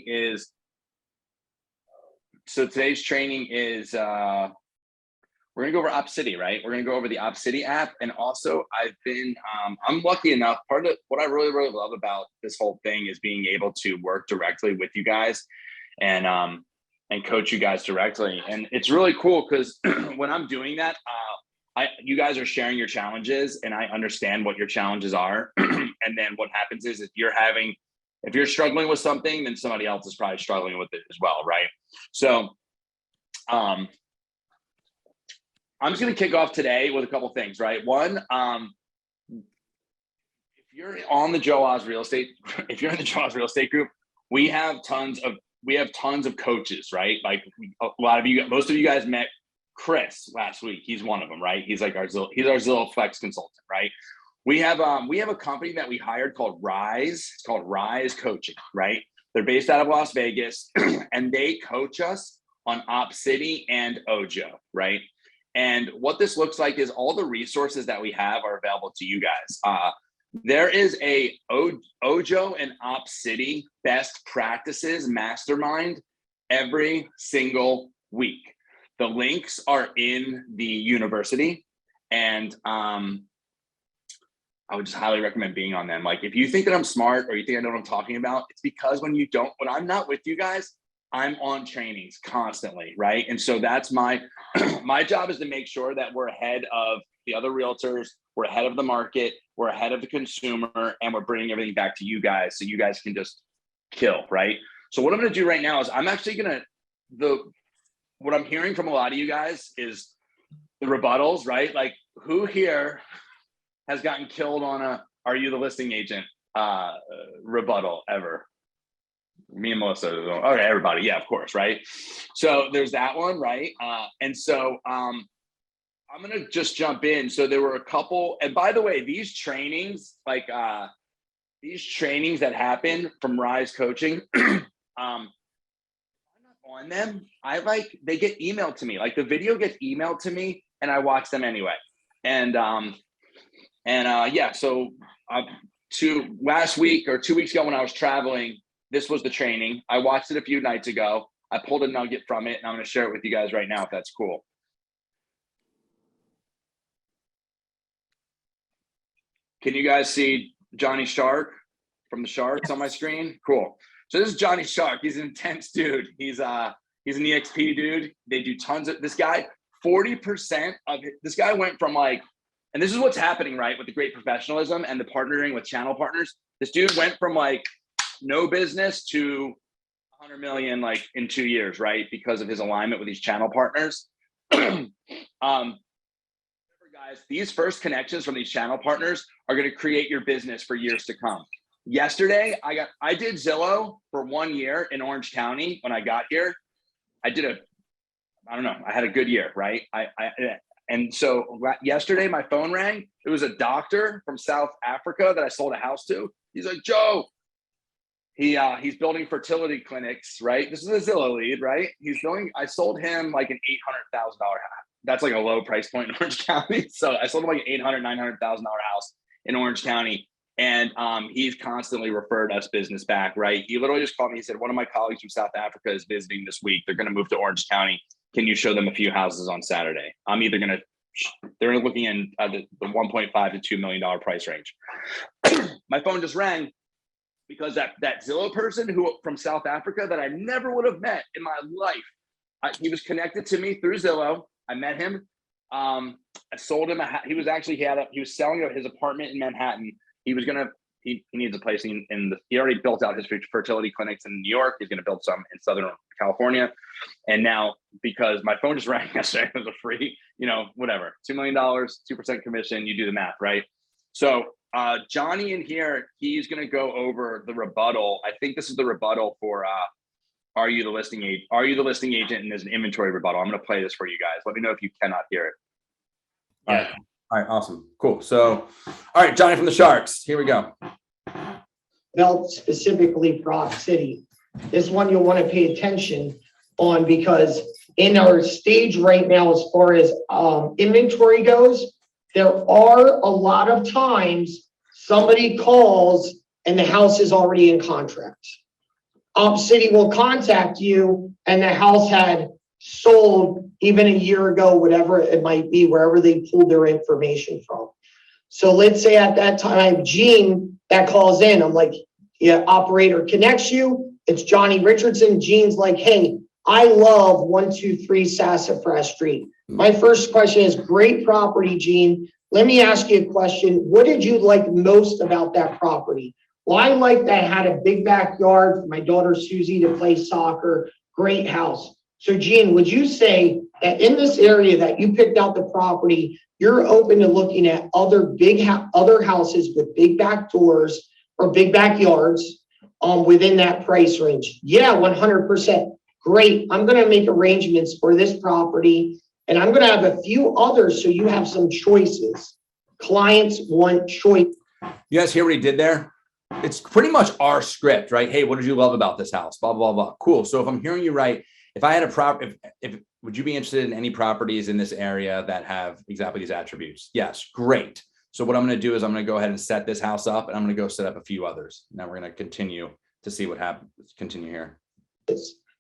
is, so today's training is, we're gonna go over Opcity, right? We're gonna go over the Opcity app. And also I'm lucky enough, part of what I really, really love about this whole thing is being able to work directly with you guys and coach you guys directly. And it's really cool because when I'm doing that, you guys are sharing your challenges and I understand what your challenges are. And then what happens is if you're struggling with something, then somebody else is probably struggling with it as well, right? So I'm just going to kick off today with a couple things, right? One, if you're on the Joe Oz real estate, if you're in the Joe Oz real estate group, we have tons of coaches, right? Like most of you guys met Chris last week. He's one of them, right? He's like our Zillow Flex consultant, right? We have a company that we hired called Rise. It's called Rise Coaching, right? They're based out of Las Vegas and they coach us on Opcity and Ojo, right? And what this looks like is all the resources that we have are available to you guys. There is a Ojo and Opcity best practices mastermind every single week. The links are in the university, and I would just highly recommend being on them. Like if you think that I'm smart or you think I know what I'm talking about, it's because when I'm not with you guys, I'm on trainings constantly, right? And so that's my job is to make sure that we're ahead of the other realtors, we're ahead of the market, we're ahead of the consumer, and we're bringing everything back to you guys so you guys can just kill, right? So what I'm gonna do right now is I'm actually what I'm hearing from a lot of you guys is the rebuttals, right? Like who here has gotten killed on a "Are you the listing agent" rebuttal ever? Me and Melissa. Okay, everybody. Yeah, of course, right? So there's that one, right? And so I'm gonna just jump in. So there were a couple, and by the way, these trainings, like these trainings that happen from Rise Coaching, I'm not on them. They get emailed to me. Like the video gets emailed to me, and I watch them anyway. And yeah, so last week or 2 weeks ago when I was traveling, this was the training. I watched it a few nights ago. I pulled a nugget from it, and I'm going to share it with you guys right now if that's cool. Can you guys see Johnny Shark from the Sharks on my screen? Cool. So this is Johnny Shark. He's an intense dude. He's an EXP dude. They do tons of this guy. 40% of this guy went from like, and this is what's happening, right, with the great professionalism and the partnering with channel partners. This dude went from like no business to 100 million like in 2 years, right? Because of his alignment with these channel partners. Guys, these first connections from these channel partners are going to create your business for years to come. Yesterday, I did Zillow for 1 year in Orange County. When I got here, I had a good year, right? And so yesterday my phone rang. It was a doctor from South Africa that I sold a house to. He's like, Joe, he's building fertility clinics, right? This is a Zillow lead, right? I sold him like an $800,000 house. That's like a low price point in Orange County. So I sold him like an $800,000, $900,000 house in Orange County. And he's constantly referred us business back, right? He literally just called me. He said, one of my colleagues from South Africa is visiting this week. They're going to move to Orange County. Can you show them a few houses on Saturday? They're looking in the $1.5 to $2 million price range. My phone just rang because that Zillow person from South Africa that I never would have met in my life, he was connected to me through Zillow. I met him. I sold him he was selling his apartment in Manhattan. He needs a place he already built out his fertility clinics in New York. He's going to build some in Southern California. And now, because my phone just rang yesterday, it was a free, whatever, $2 million, 2% commission, you do the math, right? So Johnny in here, he's going to go over the rebuttal. I think this is the rebuttal for, Are you the listing agent? Are you the listing agent? And there's an inventory rebuttal. I'm going to play this for you guys. Let me know if you cannot hear it. Yeah. All right, awesome. Cool. So, all right, Johnny from the Sharks. Here we go. Built specifically for Opcity. This one you'll want to pay attention on because in our stage right now, as far as inventory goes, there are a lot of times somebody calls and the house is already in contract. Opcity will contact you and the house had sold even a year ago, whatever it might be, wherever they pulled their information from. So let's say at that time, Gene that calls in, I'm like, yeah, operator connects you. It's Johnny Richardson. Gene's like, hey, I love 123 Sassafras Street. My first question is, great property, Gene. Let me ask you a question. What did you like most about that property? Well, I liked that it had a big backyard for my daughter Susie to play soccer. Great house. So Gene, would you say that in this area that you picked out the property, you're open to looking at other other houses with big back doors or big backyards within that price range? Yeah, 100%. Great. I'm going to make arrangements for this property and I'm going to have a few others so you have some choices. Clients want choice. You guys hear what he did there? It's pretty much our script, right? Hey, what did you love about this house? Blah, blah, blah. Cool. So if I'm hearing you right, if I had a property, if would you be interested in any properties in this area that have exactly these attributes? Yes. Great. So what I'm going to do is I'm going to go ahead and set this house up and I'm going to go set up a few others. Now we're going to continue to see what happens. Continue here.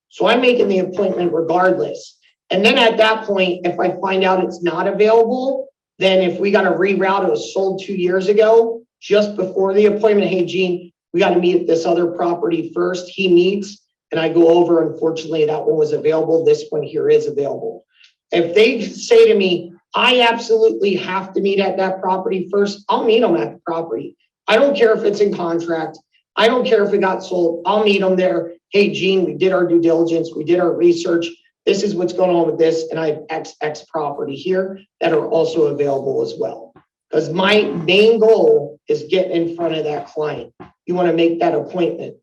So I'm making the appointment regardless. And then at that point, if I find out it's not available, then if we got to reroute, it was sold 2 years ago, just before the appointment, hey, Gene, we got to meet at this other property first. He meets and I go over, unfortunately, that one was available. This one here is available. If they say to me, I absolutely have to meet at that property first, I'll meet them at the property. I don't care if it's in contract. I don't care if it got sold. I'll meet them there. Hey, Gene, we did our due diligence. We did our research. This is what's going on with this. And I have X property here that are also available as well. Because my main goal is getting in front of that client. You want to make that appointment.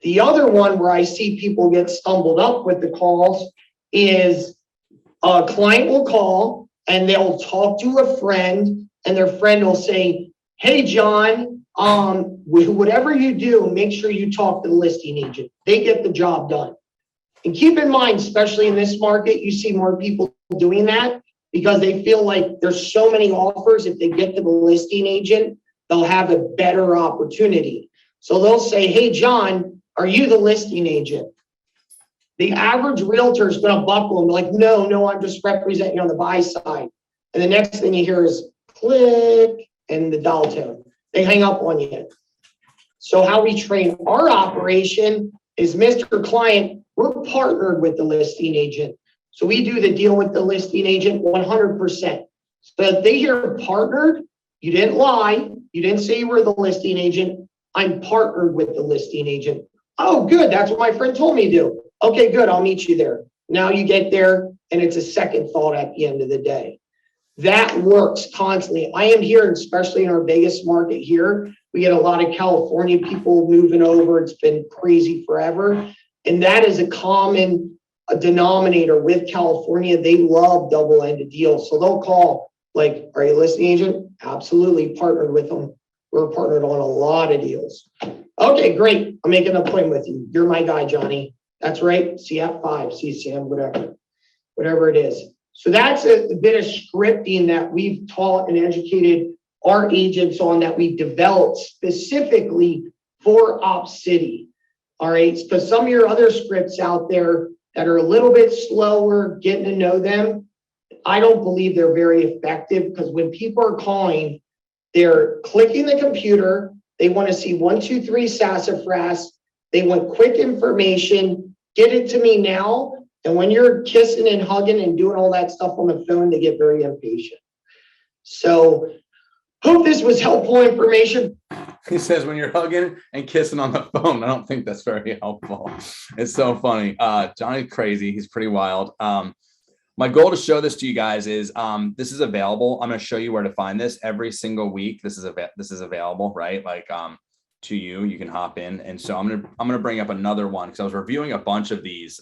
The other one where I see people get stumbled up with the calls is a client will call and they'll talk to a friend and their friend will say, hey, John, whatever you do, make sure you talk to the listing agent. They get the job done. And keep in mind, especially in this market, you see more people doing that because they feel like there's so many offers. If they get to the listing agent, they'll have a better opportunity. So they'll say, hey, John, are you the listing agent? The average realtor is going to buckle and be like, no, I'm just representing you on the buy side. And the next thing you hear is click and the dial tone. They hang up on you. So how we train our operation is, Mr. Client, we're partnered with the listing agent. So we do the deal with the listing agent 100%. So if they hear partnered, you didn't lie. You didn't say you were the listing agent. I'm partnered with the listing agent. Oh, good. That's what my friend told me to do. Okay, good. I'll meet you there. Now you get there and it's a second thought at the end of the day. That works constantly. I am here, especially in our biggest market here. We get a lot of California people moving over. It's been crazy forever. And that is a common denominator with California. They love double-ended deals. So they'll call like, are you a listing agent? Absolutely, partnered with them. We're partnered on a lot of deals. Okay, great. I'm making an appointment with you. You're my guy, Johnny. That's right. CF5, CCM, whatever it is. So that's a bit of scripting that we've taught and educated our agents on, that we developed specifically for Opcity. All right, because some of your other scripts out there that are a little bit slower getting to know them, I don't believe they're very effective, because when people are calling, they're clicking the computer. They want to see 123 Sassafras. They want quick information. Get it to me now. And when you're kissing and hugging and doing all that stuff on the phone, they get very impatient. So hope this was helpful information. He says when you're hugging and kissing on the phone. I don't think that's very helpful. It's so funny. Johnny's crazy. He's pretty wild. My goal to show this to you guys is this is available. I'm going to show you where to find this every single week. This is available, right? Like to you. You can hop in. And so I'm gonna bring up another one because I was reviewing a bunch of these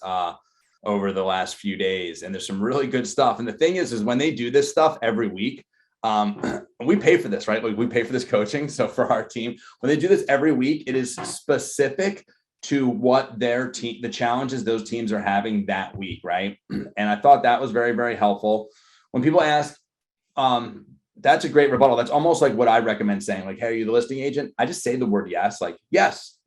over the last few days, and there's some really good stuff. And the thing is when they do this stuff every week, we pay for this, right? Like we pay for this coaching. So for our team, when they do this every week, it is specific to what their team, the challenges those teams are having that week, right? And I thought that was very, very helpful. When people ask, that's a great rebuttal. That's almost like what I recommend saying, like, hey, are you the listing agent? I just say the word yes, like, yes,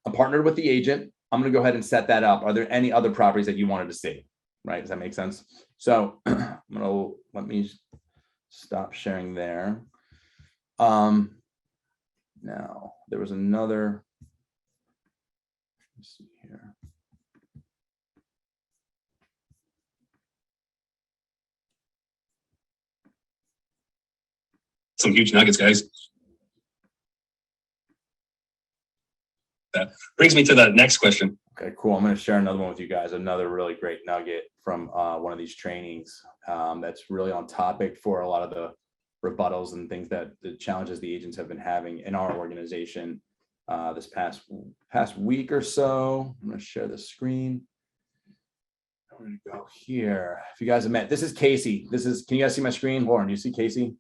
I'm partnered with the agent. I'm going to go ahead and set that up. Are there any other properties that you wanted to see? Right? Does that make sense? So let me stop sharing there. Now there was another, let's see here. Some huge nuggets, guys. That brings me to the next question. Okay, cool. I'm going to share another one with you guys. Another really great nugget from one of these trainings that's really on topic for a lot of the rebuttals and things that the challenges the agents have been having in our organization this past week or so. I'm going to share the screen. I'm going to go here. If you guys have met, this is Casey. Can you guys see my screen? Lauren, do you see Casey?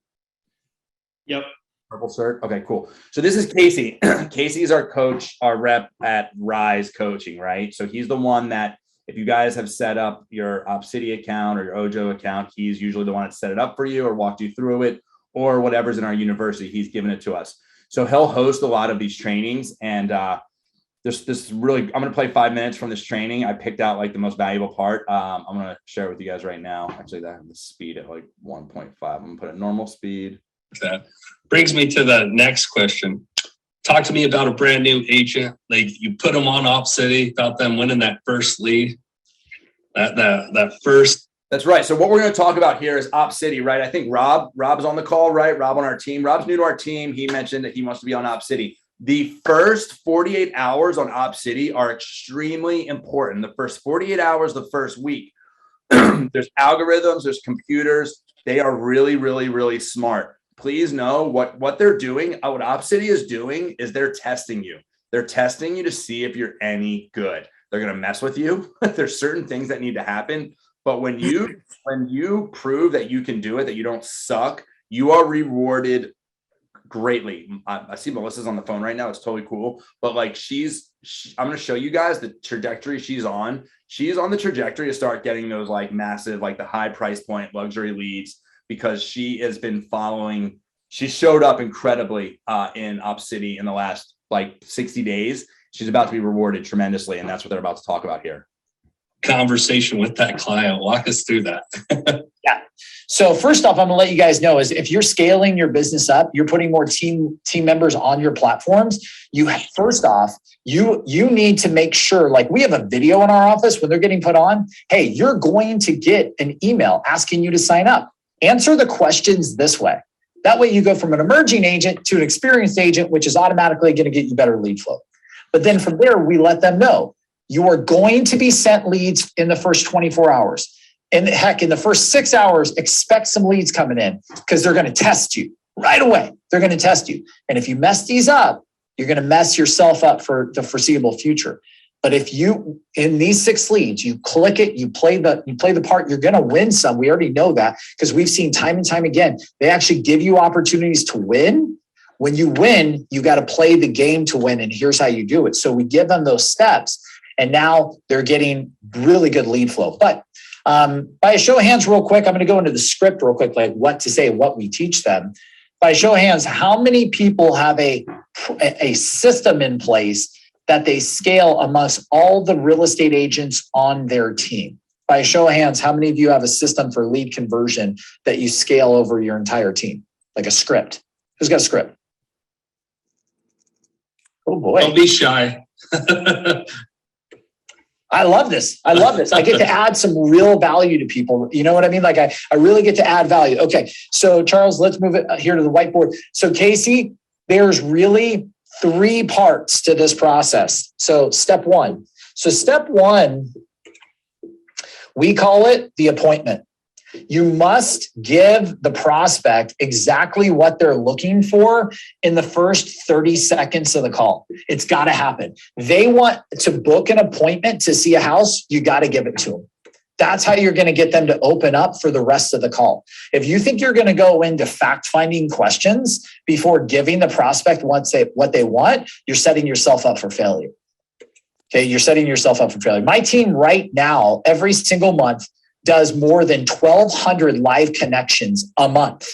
Yep. Purple shirt. Okay, cool. So this is Casey. Casey is our coach, our rep at Rise Coaching, right? So he's the one that if you guys have set up your Opcity account or your Ojo account, he's usually the one that set it up for you or walked you through it or whatever's in our university, he's given it to us. So he'll host a lot of these trainings. And this really, I'm going to play 5 minutes from this training. I picked out like the most valuable part. I'm going to share it with you guys right now. Actually, I have the speed at like 1.5. I'm going to put it normal speed. That brings me to the next question. Talk to me about a brand new agent. Like you put them on Opcity, about them winning that first lead. That first. That's right. So what we're going to talk about here is Opcity, right? I think Rob is on the call, right? Rob on our team. Rob's new to our team. He mentioned that he wants to be on Opcity. The first 48 hours on Opcity are extremely important. The first 48 hours, the first week. There's algorithms, there's computers. They are really, really, really smart. Please know what they're doing. What Opcity is doing is they're testing you. They're testing you to see if you're any good. They're going to mess with you. There's certain things that need to happen. But when you prove that you can do it, that you don't suck, you are rewarded greatly. I see Melissa's on the phone right now. It's totally cool. But like I'm going to show you guys the trajectory she's on. She's on the trajectory to start getting those like massive, like the high price point luxury leads, because she has been following, she showed up incredibly in Opcity in the last like 60 days. She's about to be rewarded tremendously. And that's what they're about to talk about here. Conversation with that client. Walk us through that. Yeah. So first off, I'm gonna let you guys know is if you're scaling your business up, you're putting more team members on your platforms. You need to make sure, like we have a video in our office when they're getting put on. Hey, you're going to get an email asking you to sign up. Answer the questions this way. That way you go from an emerging agent to an experienced agent, which is automatically going to get you better lead flow. But then from there, we let them know you are going to be sent leads in the first 24 hours. And heck, in the first 6 hours, expect some leads coming in because they're going to test you right away. They're going to test you. And if you mess these up, you're going to mess yourself up for the foreseeable future. But if you, in these 6 leads, you click it, you play the part, you're going to win some. We already know that because we've seen time and time again, they actually give you opportunities to win. When you win, you got to play the game to win. And here's how you do it. So we give them those steps and now they're getting really good lead flow. But by a show of hands real quick, I'm going to go into the script real quick, like what to say, what we teach them. By a show of hands, how many people have a system in place that they scale amongst all the real estate agents on their team? By a show of hands, how many of you have a system for lead conversion that you scale over your entire team? Like a script. Who's got a script? Oh boy. Don't be shy. I love this. I get to add some real value to people. You know what I mean? Like I really get to add value. Okay. So Charles, let's move it here to the whiteboard. So Casey, there's really 3 parts to this process. So step 1. So step 1, we call it the appointment. You must give the prospect exactly what they're looking for in the first 30 seconds of the call. It's got to happen. They want to book an appointment to see a house. You got to give it to them. That's how you're going to get them to open up for the rest of the call. If you think you're going to go into fact-finding questions before giving the prospect what they want, you're setting yourself up for failure. Okay, you're setting yourself up for failure. My team right now, every single month, does more than 1,200 live connections a month.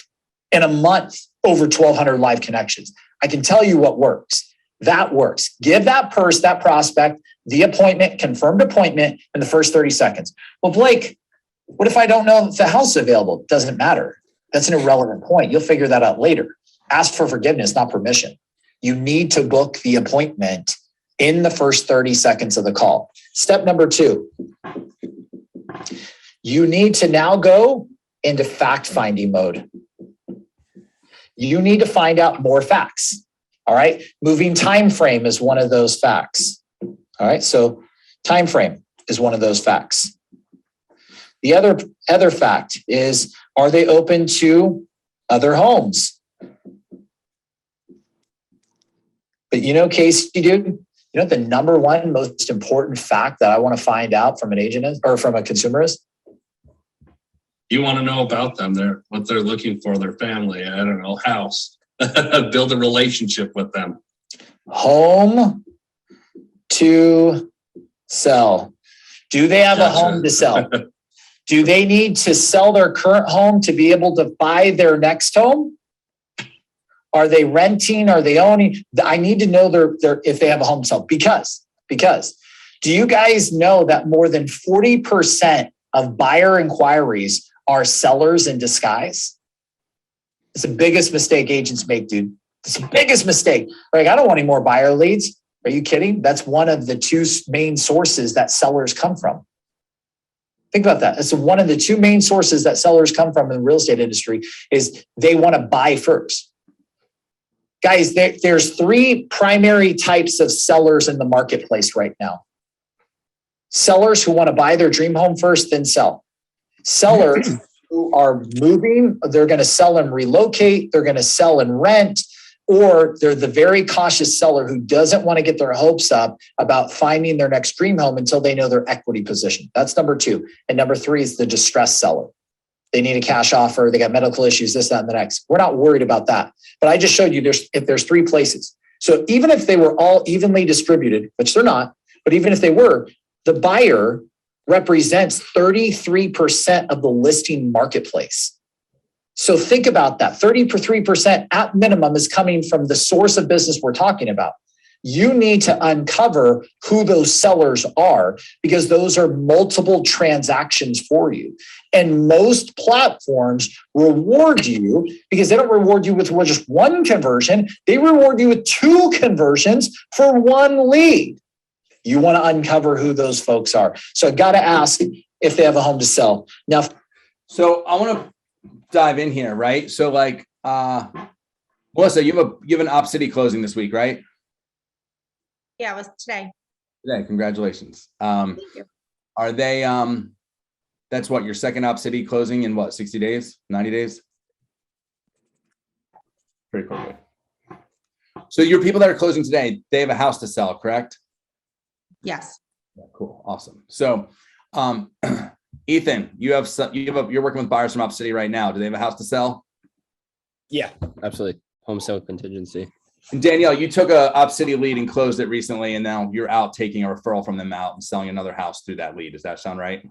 In a month, over 1,200 live connections. I can tell you what works. That works. Give that prospect the appointment, confirmed appointment in the first 30 seconds. Well, Blake, what if I don't know if the house is available? Doesn't matter. That's an irrelevant point. You'll figure that out later. Ask for forgiveness, not permission. You need to book the appointment in the first 30 seconds of the call. Step number 2, you need to now go into fact-finding mode. You need to find out more facts. All right. Moving time frame is one of those facts. All right. So time frame is one of those facts. The other fact is, are they open to other homes? But you know, Casey, dude, you know what the number one most important fact that I want to find out from an agent is, or from a consumer is? You want to know about them, what they're looking for, their family, I don't know, house. Build a relationship with them. Home to sell. Do they have a home to sell? Do they need to sell their current home to be able to buy their next home? Are they renting? Are they owning? I need to know their if they have a home to sell. Because do you guys know that more than 40% of buyer inquiries are sellers in disguise? It's the biggest mistake agents make, dude. It's the biggest mistake. Like, I don't want any more buyer leads. Are you kidding? That's one of the 2 main sources that sellers come from. Think about that. It's one of the 2 main sources that sellers come from in the real estate industry is they want to buy first. Guys, there's 3 primary types of sellers in the marketplace right now. Sellers who want to buy their dream home first, then sell. Sellers who are moving, they're going to sell and relocate, they're going to sell and rent, or they're the very cautious seller who doesn't want to get their hopes up about finding their next dream home until they know their equity position. That's number 2. And number 3 is the distressed seller. They need a cash offer, they got medical issues, this, that, and the next. We're not worried about that. But I just showed you there's 3 places. So even if they were all evenly distributed, which they're not, but even if they were, the buyer represents 33% of the listing marketplace. So think about that. 33% at minimum is coming from the source of business we're talking about. You need to uncover who those sellers are because those are multiple transactions for you. And most platforms reward you because they don't reward you with just 1 conversion. They reward you with 2 conversions for 1 lead. You want to uncover who those folks are. So I got to ask if they have a home to sell. Now, so I want to dive in here, right? So like, Melissa, you have an Opcity closing this week, right? Yeah, it was today. Today, congratulations. Thank you. Are they, that's what, your second Opcity closing in what, 60 days, 90 days? Pretty quickly. So your people that are closing today, they have a house to sell, correct? Yes. Yeah, cool. Awesome. So, Ethan, you're working with buyers from Opcity right now. Do they have a house to sell? Yeah, absolutely. Home sale contingency. And Danielle, you took a Opcity lead and closed it recently, and now you're out taking a referral from them out and selling another house through that lead. Does that sound right?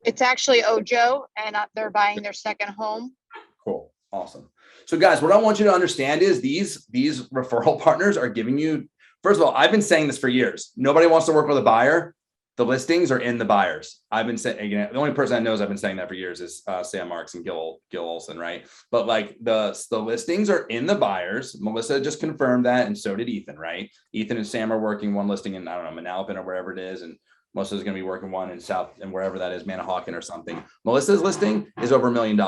It's actually Ojo, and they're buying their second home. Cool. Awesome. So guys, what I want you to understand is these referral partners are giving you, first of all, I've been saying this for years. Nobody wants to work with a buyer. The listings are in the buyers. I've been saying, again, the only person that knows I've been saying that for years is Sam Marks and Gil Olson, right? But like the listings are in the buyers. Melissa just confirmed that, and so did Ethan, right? Ethan and Sam are working one listing in, I don't know, Manalapan or wherever it is, and Melissa's going to be working one in South and wherever that is, Manahawkin or something. Melissa's listing is over $1 million.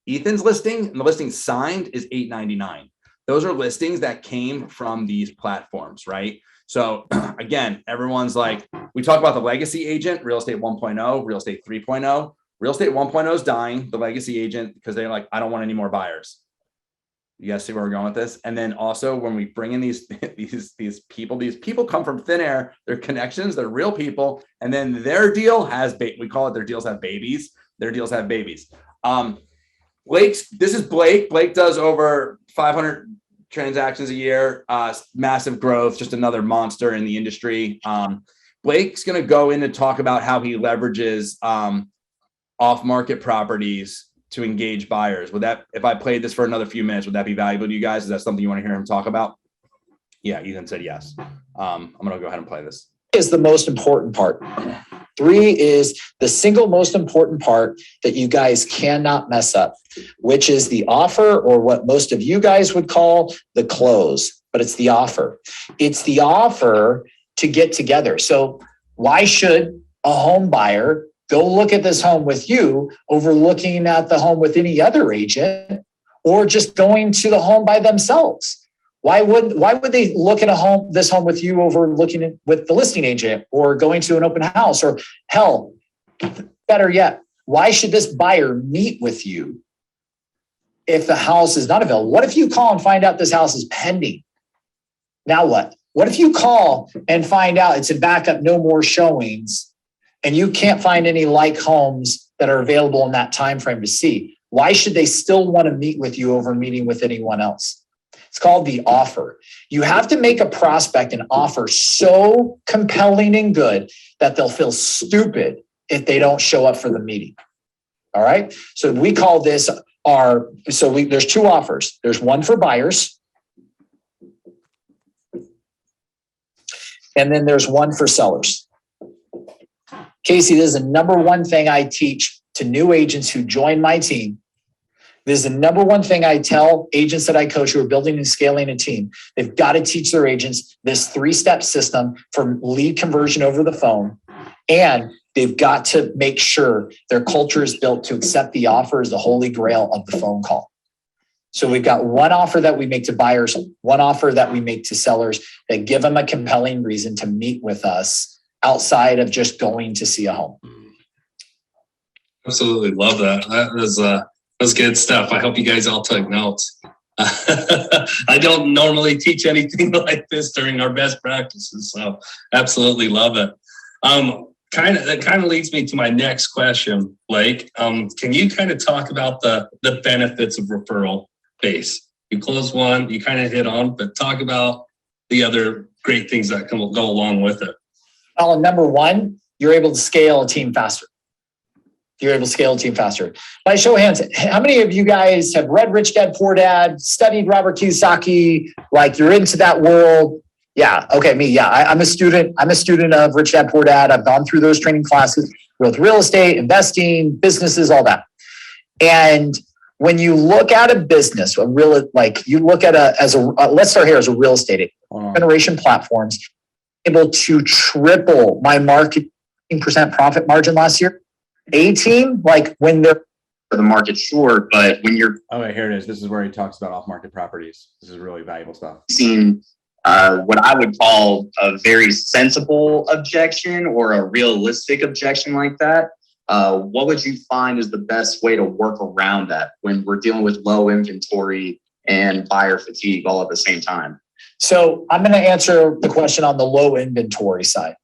Ethan's listing, and the listing signed, is $899. Those are listings that came from these platforms, right? So again, everyone's like, we talk about the legacy agent, real estate 1.0, real estate 3.0. Real estate 1.0 is dying, the legacy agent, because they're like, I don't want any more buyers. You guys see where we're going with this? And then also when we bring in these people come from thin air, they're connections, they're real people. And then their deal has, we call it their deals have babies. Their deals have babies. This is Blake. Blake does over 500 transactions a year, massive growth, just another monster in the industry. Blake's going to go in to talk about how he leverages off-market properties to engage buyers. Would that, if I played this for another few minutes, would that be valuable to you guys? Is that something you want to hear him talk about? Yeah, Ethan said yes. I'm going to go ahead and play this. Is the most important part. 3 is the single most important part that you guys cannot mess up, which is the offer, or what most of you guys would call the close, but it's the offer. It's the offer to get together. So why should a home buyer go look at this home with you over looking at the home with any other agent, or just going to the home by themselves? Why would they look at this home with you over looking at with the listing agent, or going to an open house, or hell, better yet, why should this buyer meet with you if the house is not available? What if you call and find out this house is pending? Now what? What if you call and find out it's in backup, no more showings, and you can't find any like homes that are available in that time frame to see? Why should they still want to meet with you over meeting with anyone else? It's called the offer. You have to make a prospect an offer so compelling and good that they'll feel stupid if they don't show up for the meeting. All right. So we call this there's 2 offers. There's one for buyers, and then there's one for sellers. Casey, this is the number one thing I teach to new agents who join my team. This is the number one thing I tell agents that I coach who are building and scaling a team. They've got to teach their agents this 3-step system for lead conversion over the phone. And they've got to make sure their culture is built to accept the offer as the holy grail of the phone call. So we've got one offer that we make to buyers, one offer that we make to sellers that give them a compelling reason to meet with us outside of just going to see a home. Absolutely love that. That's good stuff. I hope you guys all took notes. I don't normally teach anything like this during our best practices, so absolutely love it. That kind of leads me to my next question, Blake. Can you kind of talk about the benefits of referral base? You close one, you kind of hit on, but talk about the other great things that go along with it. Well, number one, you're able to scale a team faster. You're able to scale a team faster. By show of hands, how many of you guys have read Rich Dad Poor Dad, studied Robert Kiyosaki, like you're into that world? Yeah. Okay. Me. Yeah. I'm a student. I'm a student of Rich Dad Poor Dad. I've gone through those training classes, both real estate, investing, businesses, all that. And when you look at a business, you look at let's start here as a real estate agent, generation platforms, able to triple my marketing % profit margin last year. A team, like when they're for the market, sure, but when you're Here it is. This is where he talks about off-market properties. This is really valuable stuff. seeing what I would call a very sensible objection or a realistic objection like that, what would you find is the best way to work around that when we're dealing with low inventory and buyer fatigue all at the same time? So I'm going to answer the question on the low inventory side.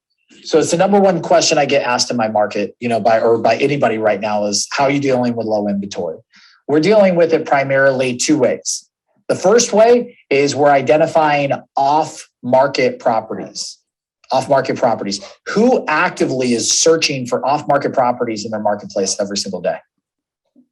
So it's the number one question I get asked in my market, by anybody right now is, how are you dealing with low inventory? We're dealing with it primarily 2 ways. The first way is we're identifying off-market properties. Off-market properties. Who actively is searching for off-market properties in their marketplace every single day?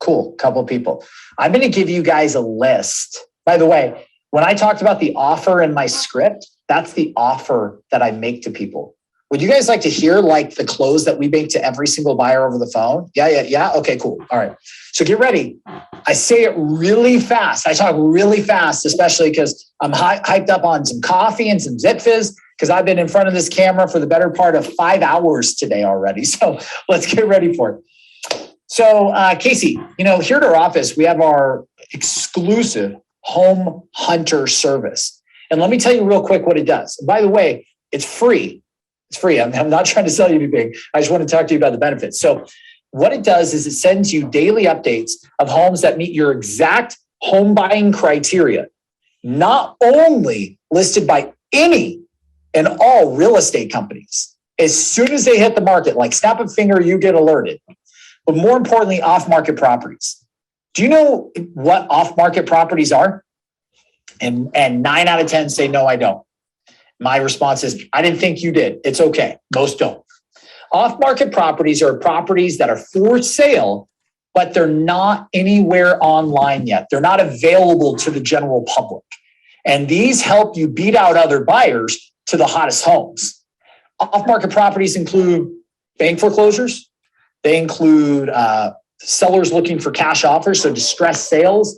Cool, couple of people. I'm going to give you guys a list. By the way, when I talked about the offer in my script, that's the offer that I make to people. Would you guys like to hear like the close that we make to every single buyer over the phone? Yeah. Okay, cool. All right. So get ready. I say it really fast. I talk really fast, especially because I'm hyped up on some coffee and some Zip Fizz because I've been in front of this camera for the better part of 5 hours today already. So let's get ready for it. So Casey, here at our office, we have our exclusive home hunter service. And let me tell you real quick what it does. And by the way, it's free. It's free. I'm not trying to sell you anything. I just want to talk to you about the benefits. So what it does is it sends you daily updates of homes that meet your exact home buying criteria, not only listed by any and all real estate companies. As soon as they hit the market, like snap a finger, you get alerted. But more importantly, off-market properties. Do you know what off-market properties are? And 9 out of 10 say, no, I don't. My response is, I didn't think you did. It's okay. Most don't. Off-market properties are properties that are for sale, but they're not anywhere online yet. They're not available to the general public. And these help you beat out other buyers to the hottest homes. Off-market properties include bank foreclosures. They include sellers looking for cash offers, so distressed sales.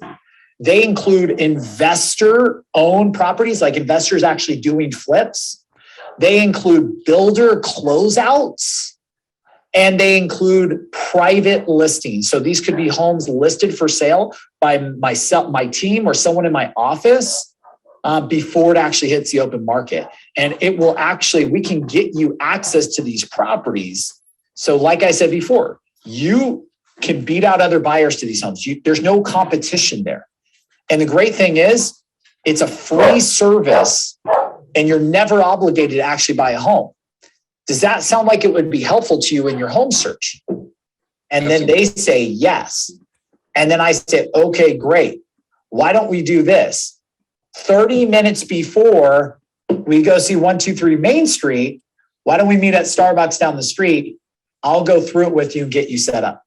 They include investor-owned properties, like investors actually doing flips. They include builder closeouts. And they include private listings. So these could be homes listed for sale by myself, my team, or someone in my office before it actually hits the open market. And it will actually, we can get you access to these properties. So like I said before, you can beat out other buyers to these homes. There's no competition there. And the great thing is, it's a free service and you're never obligated to actually buy a home. Does that sound like it would be helpful to you in your home search? And then they say yes. And then I said, okay, great. Why don't we do this? 30 minutes before we go see 123 Main Street, why don't we meet at Starbucks down the street? I'll go through it with you and get you set up.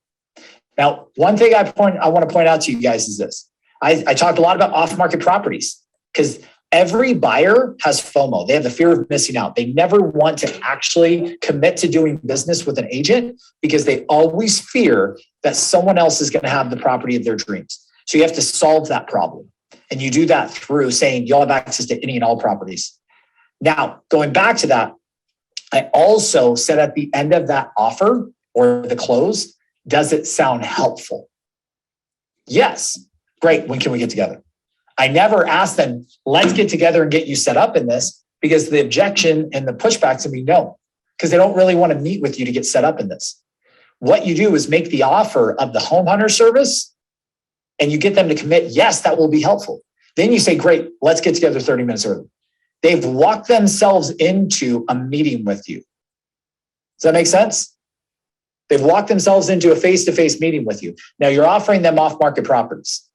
Now, one thing I want to point out to you guys is this. I talked a lot about off-market properties because every buyer has FOMO. They have the fear of missing out. They never want to actually commit to doing business with an agent because they always fear that someone else is going to have the property of their dreams. So you have to solve that problem. And you do that through saying you'll have access to any and all properties. Now, going back to that, I also said at the end of that offer or the close, does it sound helpful? Yes. Great. When can we get together? I never asked them, let's get together and get you set up in this, because the objection and the pushback's gonna be no, because they don't really want to meet with you to get set up in this. What you do is make the offer of the home hunter service and you get them to commit, yes, that will be helpful. Then you say, great, let's get together 30 minutes early. They've walked themselves into a meeting with you. Does that make sense? They've walked themselves into a face-to-face meeting with you. Now you're offering them off-market properties.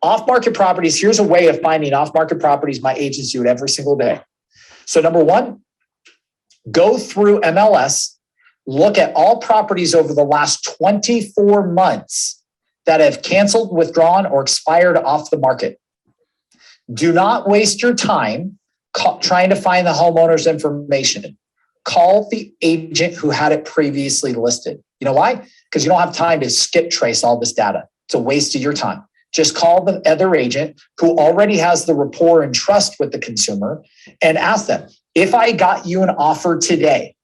Off-market properties, here's a way of finding off-market properties. My agents do it every single day. So number one, go through MLS, look at all properties over the last 24 months that have canceled, withdrawn, or expired off the market. Do not waste your time trying to find the homeowner's information. Call the agent who had it previously listed. You know why? Because you don't have time to skip trace all this data. It's a waste of your time. Just call the other agent who already has the rapport and trust with the consumer and ask them, if I got you an offer today,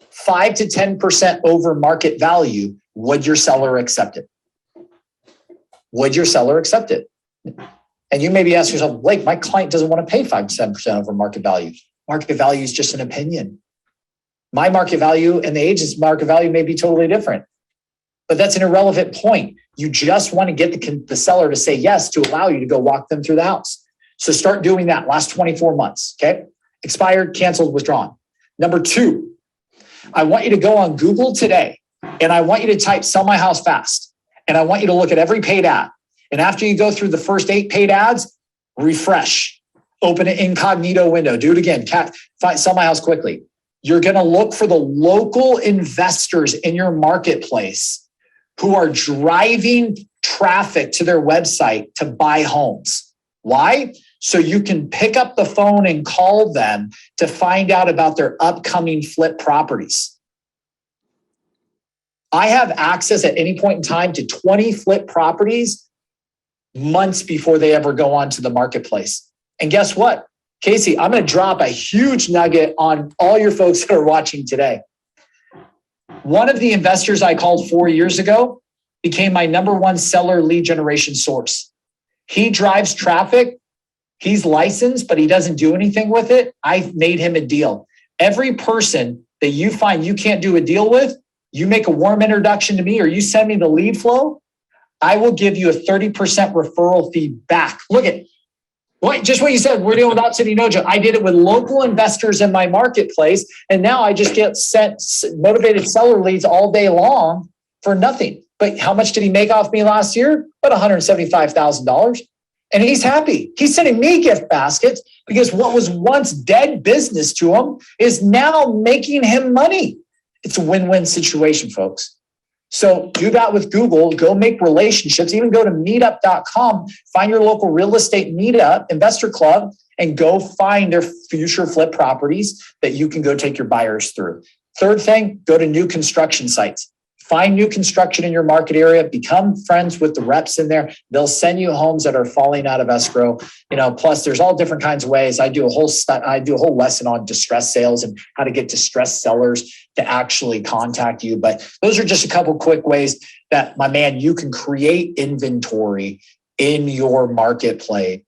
5 to 10% over market value, would your seller accept it? Would your seller accept it? And you maybe ask yourself, Blake, my client doesn't want to pay 5 to 7% over market value. Market value is just an opinion. My market value and the agent's market value may be totally different. But that's an irrelevant point. You just want to get the seller to say yes to allow you to go walk them through the house. So start doing that last 24 months, okay? Expired, canceled, withdrawn. Number 2, I want you to go on Google today and I want you to type sell my house fast. And I want you to look at every paid ad. And after you go through the first 8 paid ads, refresh, open an incognito window, do it again, sell my house quickly. You're going to look for the local investors in your marketplace who are driving traffic to their website to buy homes. Why? So you can pick up the phone and call them to find out about their upcoming flip properties. I have access at any point in time to 20 flip properties months before they ever go onto the marketplace. And guess what? Casey, I'm going to drop a huge nugget on all your folks that are watching today. One of the investors I called 4 years ago became my number 1 seller lead generation source. He drives traffic. He's licensed, but he doesn't do anything with it. I've made him a deal. Every person that you find you can't do a deal with, you make a warm introduction to me or you send me the lead flow, I will give you a 30% referral fee back. Look at just what you said. We're dealing with Opcity Nojo. I did it with local investors in my marketplace, and now I just get sent motivated seller leads all day long for nothing. But how much did he make off me last year? About $175,000. And he's happy. He's sending me gift baskets because what was once dead business to him is now making him money. It's a win-win situation, folks. So do that with Google, go make relationships, even go to meetup.com, find your local real estate meetup, investor club, and go find their future flip properties that you can go take your buyers through. Third thing, go to new construction sites. Find new construction in your market area, become friends with the reps in there. They'll send you homes that are falling out of escrow. Plus there's all different kinds of ways. I do a whole lesson on distress sales and how to get distressed sellers to actually contact you. But those are just a couple quick ways that, my man, you can create inventory in your marketplace